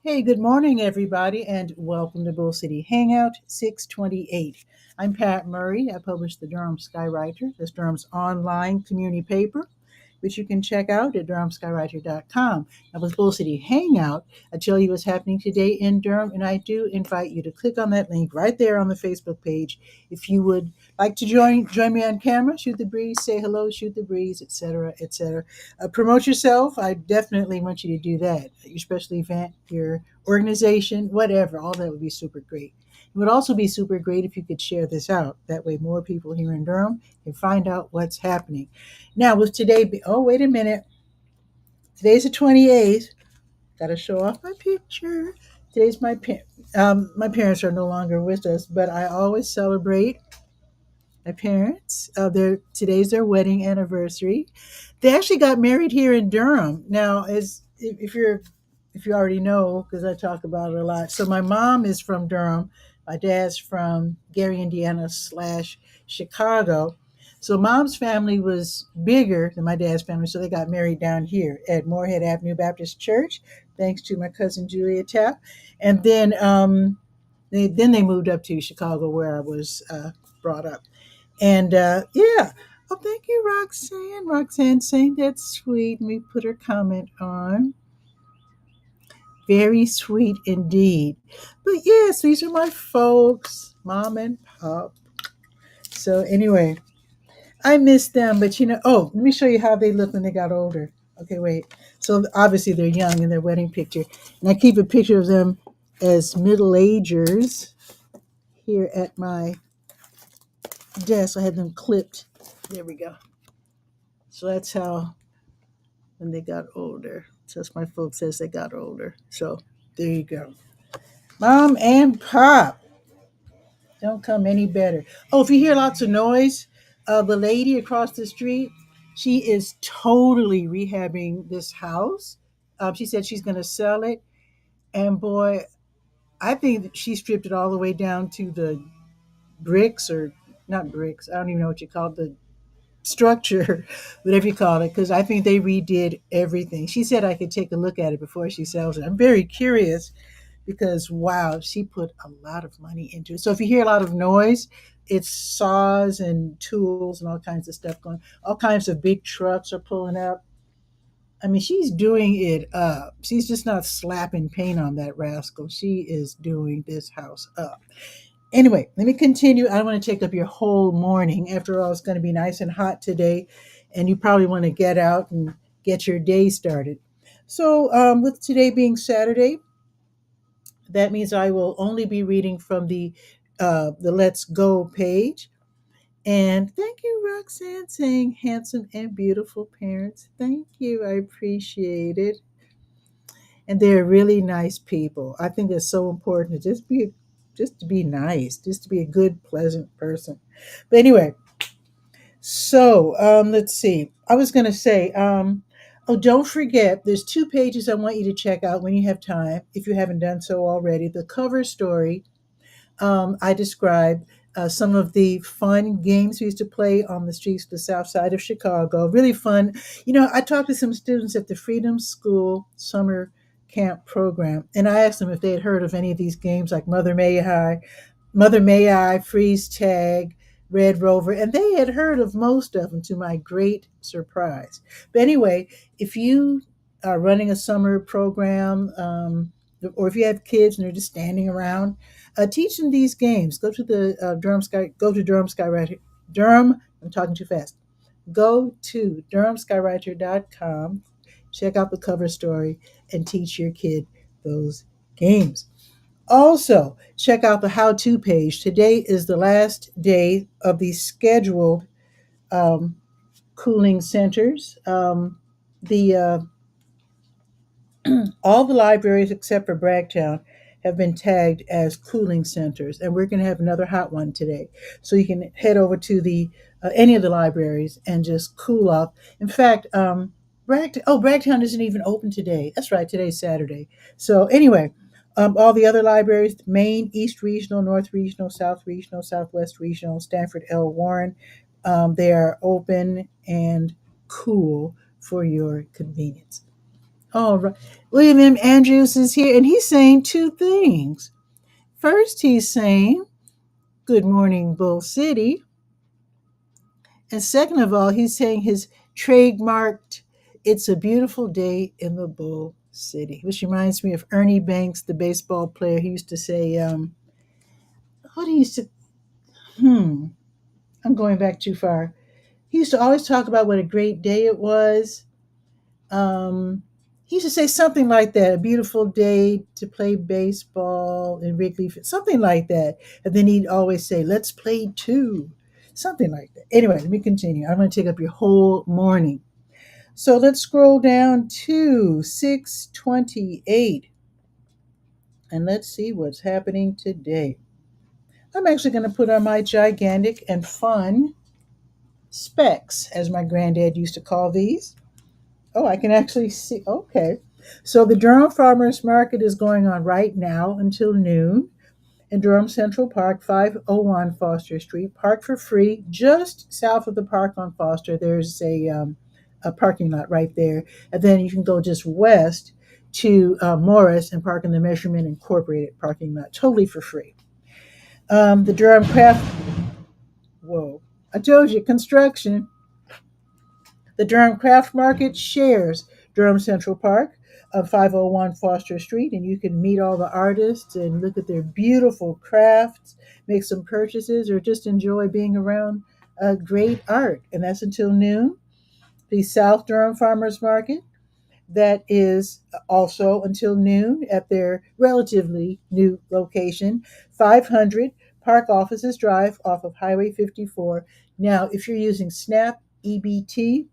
Hey, good morning, everybody, and welcome to Bull City Hangout 628. I'm Pat Murray. I publish the Durham Skywriter, that's Durham's online community paper, which you can check out at durhamskywriter.com. Now, with Bull City Hangout, I tell you what's happening today in Durham, and I do invite you to click on that link right there on the Facebook page if you would like to join me on camera, shoot the breeze, say hello, shoot the breeze, etc., etc. Promote yourself. I definitely want you to do that. Your special event, your organization, whatever. All that would be super great. It would also be super great if you could share this out. That way, more people here in Durham can find out what's happening. Now, with today, oh, wait a minute. Today's the 28th. Got to show off my picture. Today's my parents are no longer with us, but I always celebrate my parents. Today's their wedding anniversary. They actually got married here in Durham. Now, as if you already know, because I talk about it a lot. So my mom is from Durham. My dad's from Gary, Indiana slash Chicago. So mom's family was bigger than my dad's family, so they got married down here at Moorhead Avenue Baptist Church, thanks to my cousin Julia Tapp. And then they moved up to Chicago, where I was brought up. And yeah. Oh, thank you, Roxanne. Roxanne saying that's sweet. Let me put her comment on. Very sweet indeed. But yes, these are my folks, mom and pop. So anyway, I miss them, but oh, let me show you how they look when they got older. Okay, wait. So obviously they're young in their wedding picture. And I keep a picture of them as middle agers here at my desk. I had them clipped. There we go. So that's how when they got older. So that's my folks as they got older. So there you go. Mom and pop. Don't come any better. Oh, if you hear lots of noise, the lady across the street, she is totally rehabbing this house. She said she's going to sell it. And boy, I think that she stripped it all the way down to the bricks or not bricks. I don't even know what you call it, the structure, whatever you call it, because I think they redid everything. She said I could take a look at it before she sells it. I'm very curious because wow, she put a lot of money into it. So if you hear a lot of noise, it's saws and tools and all kinds of stuff going. All kinds of big trucks are pulling up. I mean, she's doing it up. She's just not slapping paint on that rascal. She is doing this house up. Anyway, let me continue. I don't want to take up your whole morning. After all, it's going to be nice and hot today, and you probably want to get out and get your day started. So, with today being Saturday, that means I will only be reading from the Let's Go page. And thank you, Roxanne, saying handsome and beautiful parents. Thank you. I appreciate it. And they're really nice people. I think it's so important to just to be nice, just to be a good, pleasant person. But anyway, so let's see. I was going to say, oh, don't forget, there's two pages I want you to check out when you have time, if you haven't done so already. The cover story, I describe some of the fun games we used to play on the streets of the south side of Chicago. Really fun. I talked to some students at the Freedom School summer camp program, and I asked them if they had heard of any of these games like Mother May I, Freeze Tag, Red Rover, and they had heard of most of them to my great surprise. But anyway, if you are running a summer program, or if you have kids and they're just standing around, teach them these games. Go to the Go to Durham Skywriter. Durham. I'm talking too fast. Go to durhamskywriter.com. Check out the cover story and teach your kid those games. Also, check out the how-to page. Today is the last day of the scheduled um, cooling centers. The All the libraries except for Bragtown have been tagged as cooling centers, and we're going to have another hot one today. So you can head over to the any of the libraries and just cool off. In fact, Bragtown isn't even open today. That's right, today's Saturday. So anyway, all the other libraries: Maine, East Regional, North Regional, South Regional, Southwest Regional, Stanford L. Warren, they are open and cool for your convenience. All right. William M. Andrews is here, and he's saying two things. First, he's saying, Good morning, Bull City. And second of all, he's saying his trademarked, It's a beautiful day in the Bull City, which reminds me of Ernie Banks, the baseball player. He used to say, what he used to, I'm going back too far. He used to always talk about what a great day it was. He used to say something like that, a beautiful day to play baseball in Wrigley, something like that. And then he'd always say, let's play two, something like that. Anyway, let me continue. I'm going to take up your whole morning. So let's scroll down to 628 and let's see what's happening today. I'm actually going to put on my gigantic and fun specs, as my granddad used to call these. Oh, I can actually see. Okay. So the Durham Farmers Market is going on right now until noon in Durham Central Park, 501 Foster Street. Park for free. Just south of the park on Foster, there's a parking lot right there. And then you can go just west to Morris and park in the Measurement Incorporated parking lot, totally for free. The Durham Craft, whoa, I told you, construction. The Durham Craft Market shares Durham Central Park of 501 Foster Street, and you can meet all the artists and look at their beautiful crafts, make some purchases, or just enjoy being around great art. And that's until noon. The South Durham Farmers Market, that is also until noon at their relatively new location, 500 Park Offices Drive off of Highway 54. Now, if you're using SNAP EBT,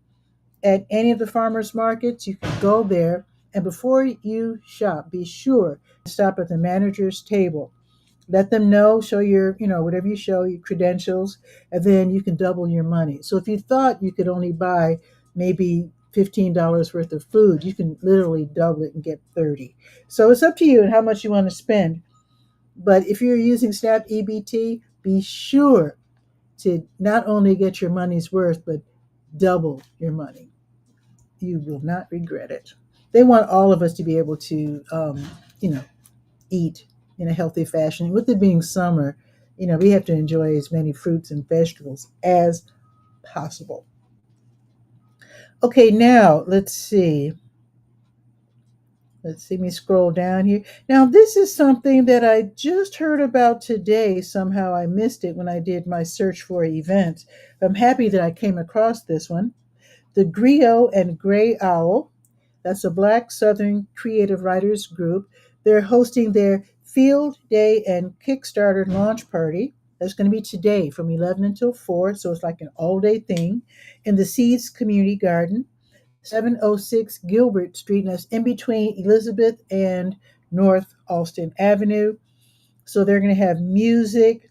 at any of the farmers markets, you can go there, and before you shop, be sure to stop at the manager's table. Let them know, show your, whatever you show, your credentials, and then you can double your money. So if you thought you could only buy maybe $15 worth of food, you can literally double it and get 30. So it's up to you and how much you want to spend. But if you're using SNAP EBT, be sure to not only get your money's worth, but double your money. You will not regret it. They want all of us to be able to, eat in a healthy fashion. With it being summer, we have to enjoy as many fruits and vegetables as possible. Okay, now let's see. Let's see me scroll down here. Now, this is something that I just heard about today. Somehow I missed it when I did my search for events. I'm happy that I came across this one. The Griot and Gray Owl, that's a Black Southern creative writers group. They're hosting their Field Day and Kickstarter launch party. That's going to be today from 11 until 4, so it's like an all-day thing in the Seeds Community Garden, 706 Gilbert Street, and that's in between Elizabeth and North Alston Avenue. So they're going to have music,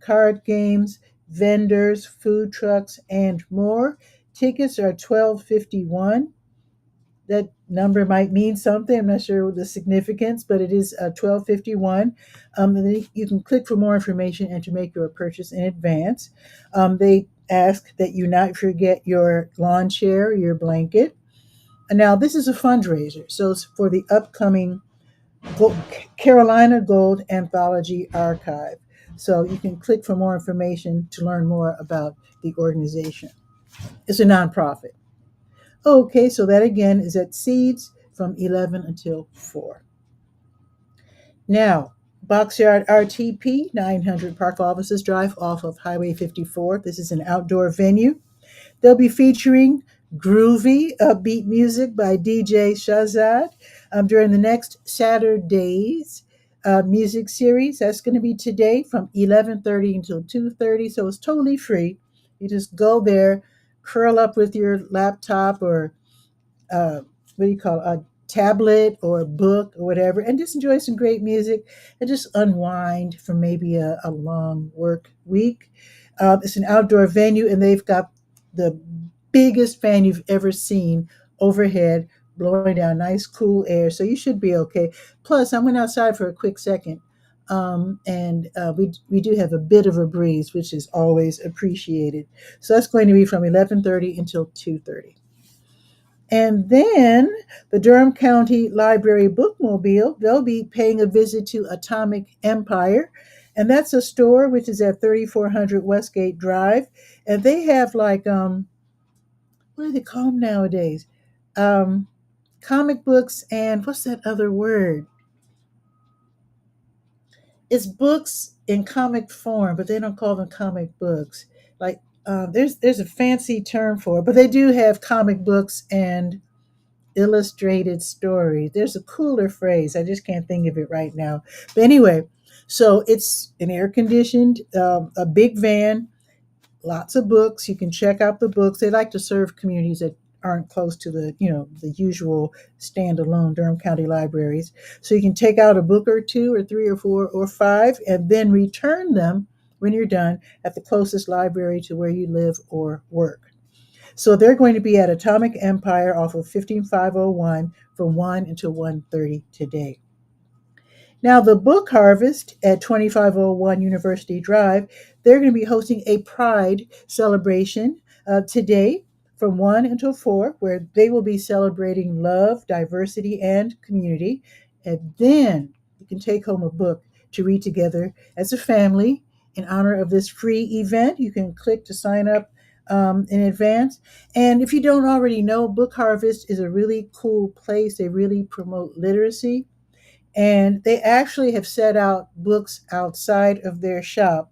card games, vendors, food trucks, and more. Tickets are $12.51. That number might mean something. I'm not sure the significance, but it is $12.51. And then you can click for more information and to make your purchase in advance. They ask that you not forget your lawn chair, your blanket. And now this is a fundraiser, so it's for the upcoming Carolina Gold Anthology Archive. So you can click for more information to learn more about the organization. It's a nonprofit. Okay, so that again is at Seeds from 11 until 4. Now, Boxyard RTP, 900 Park Offices Drive off of Highway 54. This is an outdoor venue. They'll be featuring groovy, upbeat music by DJ Shahzad during the next Saturday's music series. That's going to be today from 11:30 until 2:30, so it's totally free. You just go there, curl up with your laptop or what do you call it, a tablet or a book or whatever, and just enjoy some great music and just unwind from maybe a long work week. It's an outdoor venue, and they've got the biggest fan you've ever seen overhead, blowing down nice, cool air. So you should be okay. Plus, I went outside for a quick second, and we do have a bit of a breeze, which is always appreciated. So that's going to be from 11:30 until 2:30. And then the Durham County Library Bookmobile, they'll be paying a visit to Atomic Empire. And that's a store which is at 3400 Westgate Drive. And they have like, what do they call them nowadays? Um, Comic books and what's that other word? It's books in comic form, but they don't call them comic books. Like there's a fancy term for it, but they do have comic books and illustrated stories. There's a cooler phrase. I just can't think of it right now. But anyway, so it's an air conditioned, a big van, lots of books. You can check out the books. They like to serve communities that aren't close to the usual standalone Durham County libraries. So you can take out a book or two or three or four or five and then return them when you're done at the closest library to where you live or work. So they're going to be at Atomic Empire off of 15501 from 1 until 1:30 today. Now, the Book Harvest at 2501 University Drive, they're going to be hosting a Pride celebration today from 1 until 4, where they will be celebrating love, diversity, and community. And then you can take home a book to read together as a family in honor of this free event. You can click to sign up in advance. And if you don't already know, Book Harvest is a really cool place. They really promote literacy, and they actually have set out books outside of their shop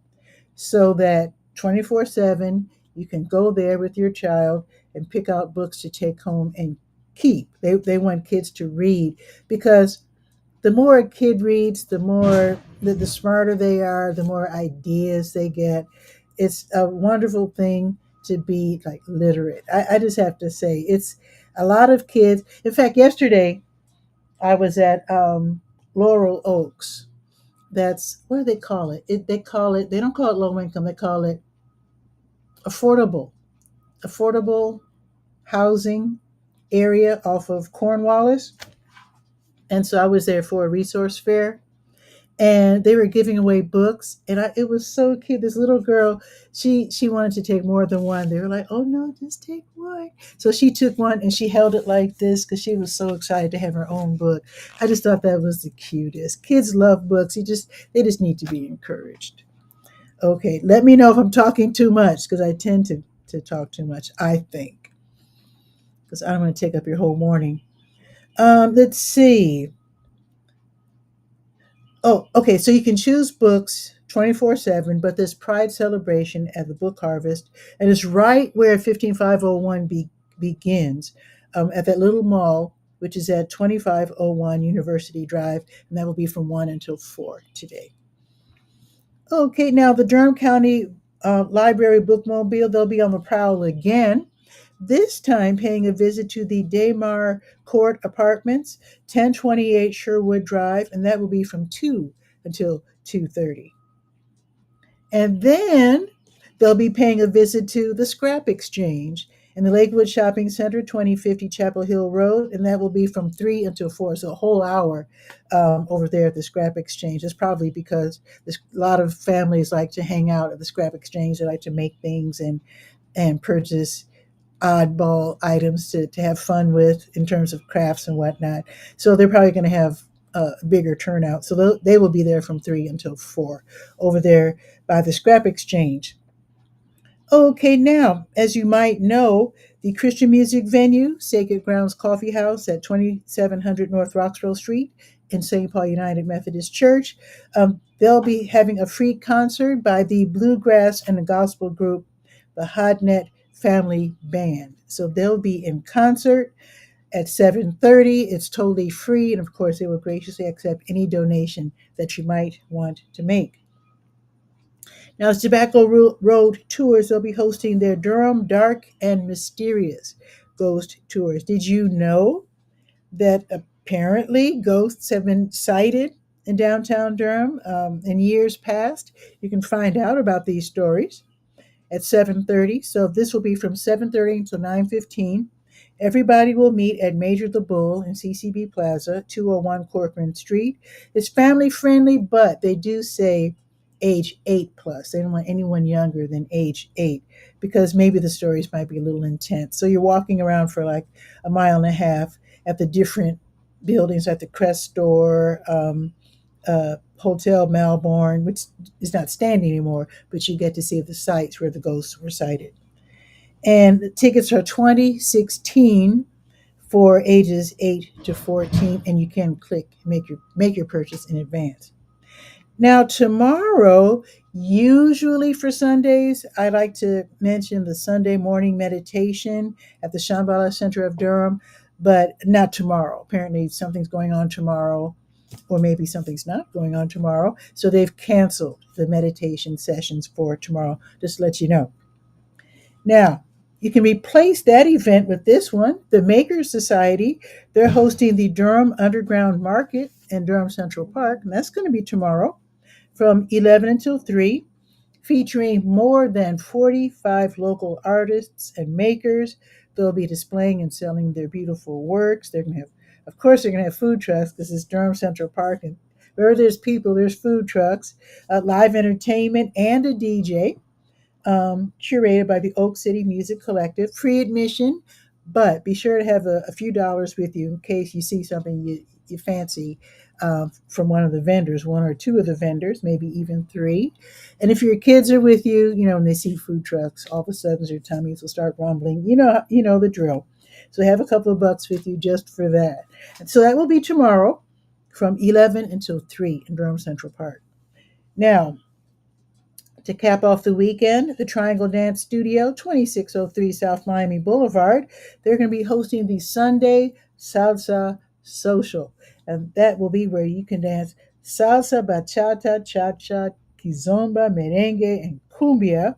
so that 24/7 you can go there with your child and pick out books to take home and keep. They want kids to read because the more a kid reads, the smarter they are, the more ideas they get. It's a wonderful thing to be like literate. I just have to say, it's a lot of kids. In fact, yesterday I was at Laurel Oaks. That's what do they call it? They call it. They don't call it low income. They call it affordable, affordable housing area off of Cornwallis. And so I was there for a resource fair, and they were giving away books, and it was so cute. This little girl, she wanted to take more than one. They were like, "Oh no, just take one." So she took one and she held it like this because she was so excited to have her own book. I just thought that was the cutest. Kids love books. They just need to be encouraged. Okay, let me know if I'm talking too much because I tend to talk too much. I think because I don't want to take up your whole morning. Let's see. Oh, okay. So you can choose books 24/7, but this Pride celebration at the Book Harvest, and it's right where 15501 begins, at that little mall, which is at 2501 University Drive, and that will be from 1 until 4 today. Okay, now the Durham County Library Bookmobile, they'll be on the prowl again, this time paying a visit to the Daymar Court Apartments, 1028 Sherwood Drive, and that will be from 2 until 2:30. And then they'll be paying a visit to the Scrap Exchange in the Lakewood Shopping Center, 2050 Chapel Hill Road, and that will be from 3 until 4, so a whole hour over there at the Scrap Exchange. It's probably because a lot of families like to hang out at the Scrap Exchange. They like to make things and purchase oddball items to have fun with in terms of crafts and whatnot. So they're probably going to have a bigger turnout. So they will be there from 3 until 4 over there by the Scrap Exchange. Okay, now, as you might know, the Christian music venue, Sacred Grounds Coffee House at 2700 North Roxborough Street in St. Paul United Methodist Church, they'll be having a free concert by the bluegrass and the gospel group, the Hodnet Family Band. So they'll be in concert at 7:30. It's totally free, and of course, they will graciously accept any donation that you might want to make. Now, as Tobacco Road Tours, they'll be hosting their Durham Dark and Mysterious Ghost Tours. Did you know that apparently ghosts have been sighted in downtown Durham in years past? You can find out about these stories at 7:30. So this will be from 7:30 until 9:15. Everybody will meet at Major the Bull in CCB Plaza, 201 Corcoran Street. It's family friendly, but they do say age 8 plus. They don't want anyone younger than age 8, because maybe the stories might be a little intense. So you're walking around for like a mile and a half at the different buildings, at the Crest Store, Hotel Melbourne, which is not standing anymore, but you get to see the sites where the ghosts were sighted. And the tickets are 2016 for ages 8 to 14, and you can click make your purchase in advance. Now, tomorrow, usually for Sundays, I like to mention the Sunday morning meditation at the Shambhala Center of Durham, but not tomorrow. Apparently, something's going on tomorrow, or maybe something's not going on tomorrow. So they've canceled the meditation sessions for tomorrow, just to let you know. Now, you can replace that event with this one, the Makers Society. They're hosting the Durham Underground Market in Durham Central Park, and that's going to be tomorrow from 11 until 3, featuring more than 45 local artists and makers. They'll be displaying and selling their beautiful works. They're going to have, of course, they're going to have food trucks, because it's Durham Central Park, and where there's people, there's food trucks, live entertainment, and a DJ, curated by the Oak City Music Collective. Free admission, but be sure to have a few dollars with you in case you see something you fancy, from one of the vendors, one or two of the vendors, maybe even three. And if your kids are with you, when they see food trucks, all of a sudden their tummies will start rumbling. You know the drill. So have a couple of bucks with you just for that. And so that will be tomorrow from 11 until 3 in Durham Central Park. Now, to cap off the weekend, the Triangle Dance Studio, 2603 South Miami Boulevard, they're going to be hosting the Sunday Salsa Social. And that will be where you can dance salsa, bachata, cha-cha, kizomba, merengue, and cumbia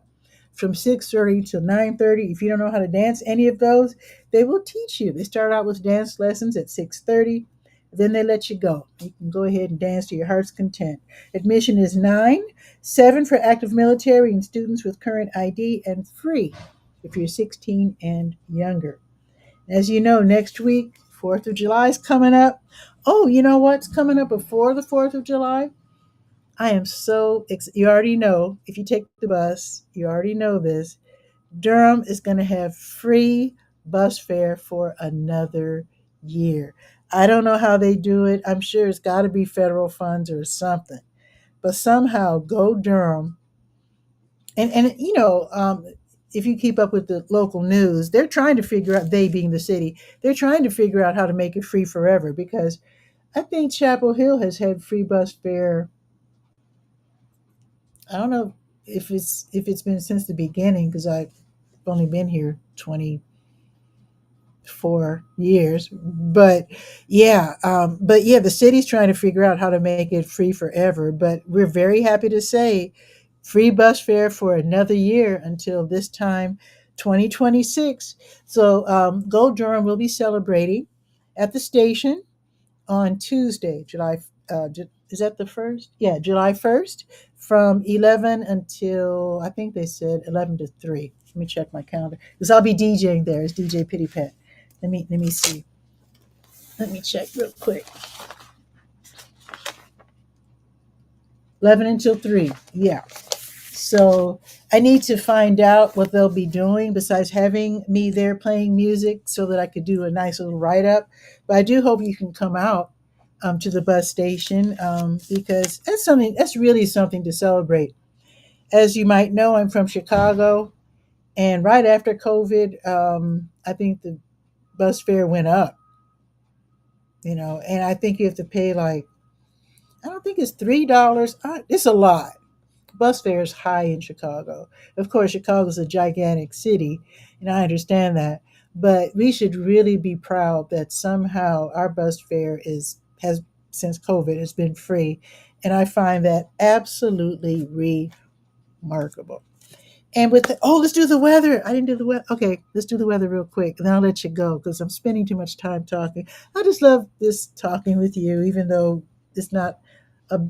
from 6:30 to 9:30. If you don't know how to dance any of those, they will teach you. They start out with dance lessons at 6:30. Then they let you go. You can go ahead and dance to your heart's content. Admission is 9, 7 for active military and students with current ID, and free if you're 16 and younger. As you know, next week, 4th of July is coming up. Oh, you know what's coming up before the 4th of July? I am you already know, if you take the bus, you already know this. Durham is going to have free bus fare for another year. I don't know how they do it. I'm sure it's got to be federal funds or something. But somehow, go Durham. And if you keep up with the local news, they're trying to figure out, they being the city, they're trying to figure out how to make it free forever, because I think Chapel Hill has had free bus fare. I don't know if it's been since the beginning, because I've only been here 24 years. But yeah, the city's trying to figure out how to make it free forever. But we're very happy to say free bus fare for another year until this time, 2026. So Go Durham will be celebrating at the station on Tuesday, is that the first? Yeah, July 1st, from 11 until, I think they said 11 to 3. Let me check my calendar, because I'll be DJing there. It's DJ Pitty Pat. Let me see. Let me check real quick. 11 until 3. Yeah. So I need to find out what they'll be doing besides having me there playing music, so that I could do a nice little write up. But I do hope you can come out, to the bus station, because that's really something to celebrate. As you might know, I'm from Chicago, and right after COVID, I think the bus fare went up. And I think you have to pay, like, I don't think it's $3. It's a lot. Bus fare is high in Chicago. Of course, Chicago's a gigantic city, and I understand that. But we should really be proud that somehow our bus fare has since COVID has been free, and I find that absolutely remarkable. And let's do the weather. I didn't do the weather. Okay, let's do the weather real quick, and then I'll let you go, because I'm spending too much time talking. I just love this talking with you, even though it's not a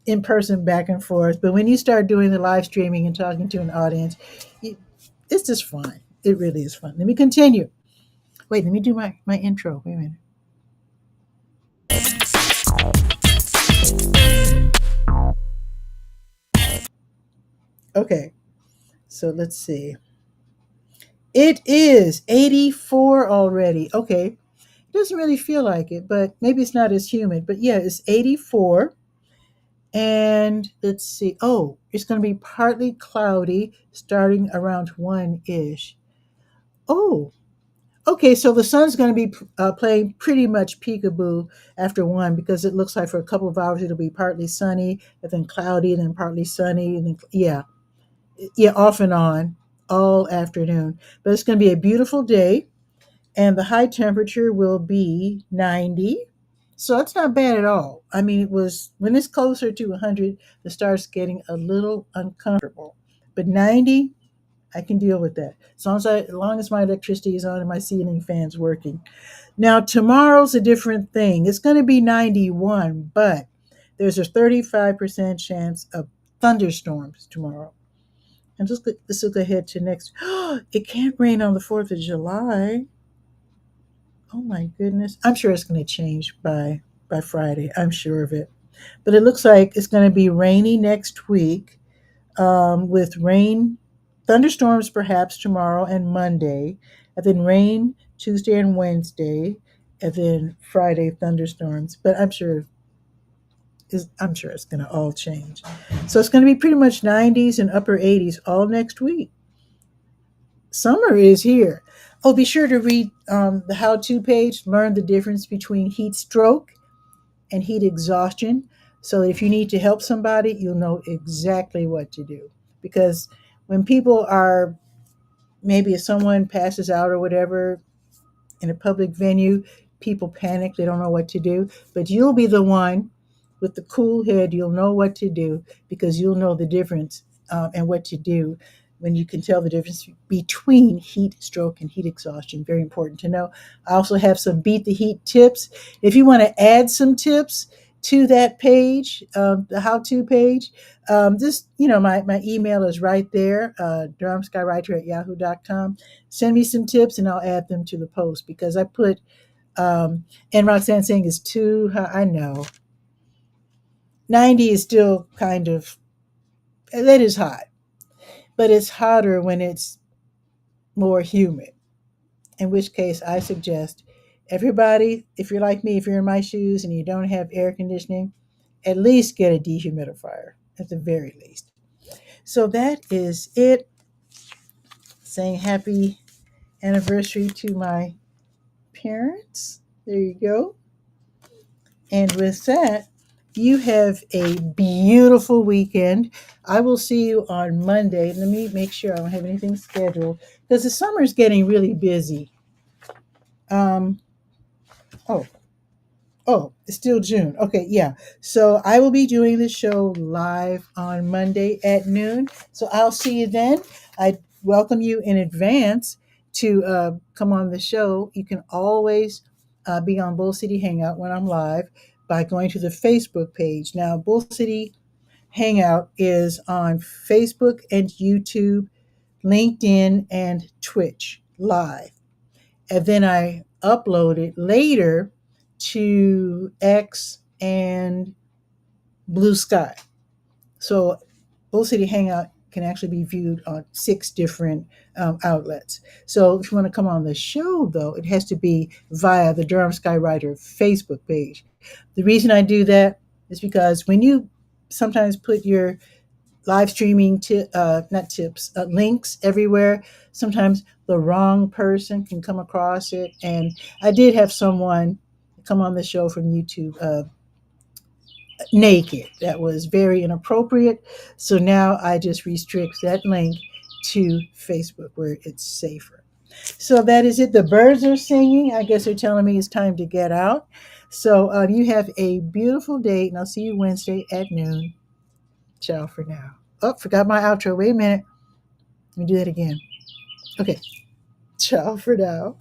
in person back and forth. But when you start doing the live streaming and talking to an audience, it's just fun. It really is fun. Let me continue. Wait, let me do my intro. Wait a minute. Okay, so let's see. It is 84 already. Okay, it doesn't really feel like it, but maybe it's not as humid. But yeah, it's 84. And let's see. Oh, it's going to be partly cloudy starting around 1 ish. Oh, okay. So the sun's going to be playing pretty much peekaboo after 1 because it looks like for a couple of hours it'll be partly sunny and then cloudy and then partly sunny. And then, yeah, yeah, off and on all afternoon. But it's going to be a beautiful day and the high temperature will be 90. So that's not bad at all. I mean, it was when it's closer to 100, it starts getting a little uncomfortable. But 90, I can deal with that. As long as my electricity is on and my ceiling fan's working. Now, tomorrow's a different thing. It's going to be 91, but there's a 35% chance of thunderstorms tomorrow. And let's look ahead to next. It can't rain on the 4th of July. Oh my goodness. I'm sure it's going to change by Friday. I'm sure of it. But it looks like it's going to be rainy next week with rain, thunderstorms perhaps tomorrow and Monday, and then rain Tuesday and Wednesday, and then Friday thunderstorms. But I'm sure it's going to all change. So it's going to be pretty much 90s and upper 80s all next week. Summer is here. Oh, be sure to read the how to page, learn the difference between heat stroke and heat exhaustion. So if you need to help somebody, you'll know exactly what to do. Because when people are, maybe if someone passes out or whatever, in a public venue, people panic. They don't know what to do. But you'll be the one with the cool head. You'll know what to do because you'll know the difference and what to do when you can tell the difference between heat stroke and heat exhaustion. Very important to know. I also have some beat the heat tips. If you want to add some tips to that page, the how-to page, just, my email is right there, durhamskywriter@yahoo.com. Send me some tips and I'll add them to the post because I put, and Roxanne saying is too high. I know 90 is still kind of, that is hot, but it's hotter when it's more humid, in which case I suggest everybody, if you're like me, if you're in my shoes and you don't have air conditioning, at least get a dehumidifier at the very least. So that is it. Saying happy anniversary to my parents. There you go. And with that, you have a beautiful weekend. I will see you on Monday. Let me make sure I don't have anything scheduled because the summer is getting really busy. Um, oh, it's still June. Okay, yeah. So I will be doing the show live on Monday at noon. So I'll see you then. I welcome you in advance to come on the show. You can always be on Bull City Hangout when I'm live by going to the Facebook page. Now, Bull City Hangout is on Facebook and YouTube, LinkedIn, and Twitch live. And then I upload it later to X and Blue Sky. So Bull City Hangout can actually be viewed on 6 different outlets. So if you want to come on the show, though, it has to be via the Durham Skywriter Facebook page. The reason I do that is because when you sometimes put your live streaming not tips links everywhere, sometimes the wrong person can come across it. And I did have someone come on the show from YouTube naked. That was very inappropriate. So now I just restrict that link to Facebook where it's safer. So that is it. The birds are singing. I guess they're telling me it's time to get out. So you have a beautiful day, and I'll see you Wednesday at noon. Ciao for now. Oh, forgot my outro. Wait a minute. Let me do that again. Okay. Ciao for now.